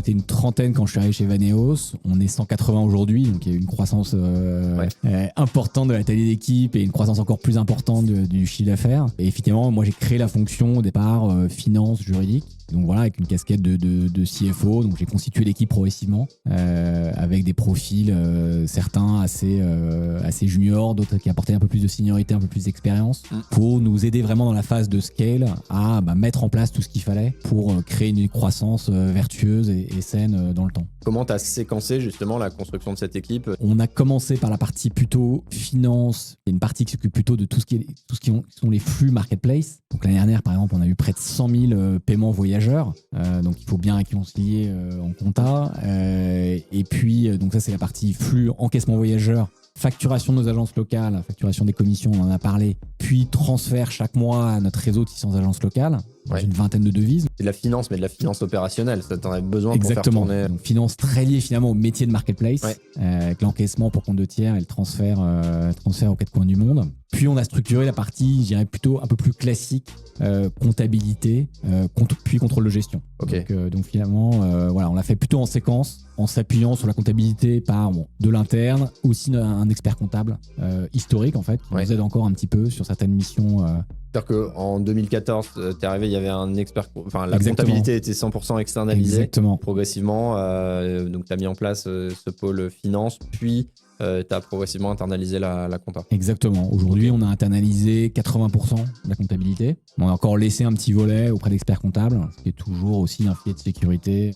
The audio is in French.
était une trentaine quand je suis arrivé chez Vaneos. On est 180 aujourd'hui, donc il y a eu une croissance importante de la taille d'équipe et une croissance encore plus importante du chiffre d'affaires. Et effectivement, moi j'ai créé la fonction au départ finance, juridique. Donc voilà, avec une casquette de CFO. Donc j'ai constitué l'équipe progressivement avec des profils certains assez juniors, d'autres qui apportaient un peu plus de seniorité, un peu plus d'expérience pour nous aider vraiment dans la phase de scale à mettre en place tout ce qu'il fallait pour créer une croissance vertueuse et saine dans le temps. Comment tu as séquencé justement la construction de cette équipe? On a commencé par la partie plutôt finance. Il y a une partie qui s'occupe plutôt de tout ce qui sont les flux marketplace. Donc l'année dernière, par exemple, on a eu près de 100 000 paiements voyageurs. Donc il faut bien réconcilier en compta. Et puis, donc ça, c'est la partie flux encaissement voyageurs. Facturation de nos agences locales, facturation des commissions, on en a parlé, puis transfert chaque mois à notre réseau de 600 agences locales, dans une vingtaine de devises. C'est de la finance, mais de la finance opérationnelle, ça t'en as besoin Exactement. pour faire tourner. Donc, finance très liée finalement au métier de marketplace, avec l'encaissement pour compte de tiers et le transfert aux quatre coins du monde. Puis on a structuré la partie, je dirais plutôt un peu plus classique, comptabilité, puis contrôle de gestion. Okay. Donc finalement, voilà, on l'a fait plutôt en séquence, en s'appuyant sur la comptabilité par de l'interne, aussi un expert comptable historique en fait, qui nous aide encore un petit peu sur certaines missions. C'est-à-dire qu'en 2014, t'es arrivé, il y avait un expert, enfin la comptabilité était 100% externalisée. Exactement. Progressivement, donc tu as mis en place ce pôle finance, puis tu as progressivement internalisé la compta. Exactement. Aujourd'hui, on a internalisé 80% de la comptabilité. On a encore laissé un petit volet auprès d'experts comptables, ce qui est toujours aussi un filet de sécurité.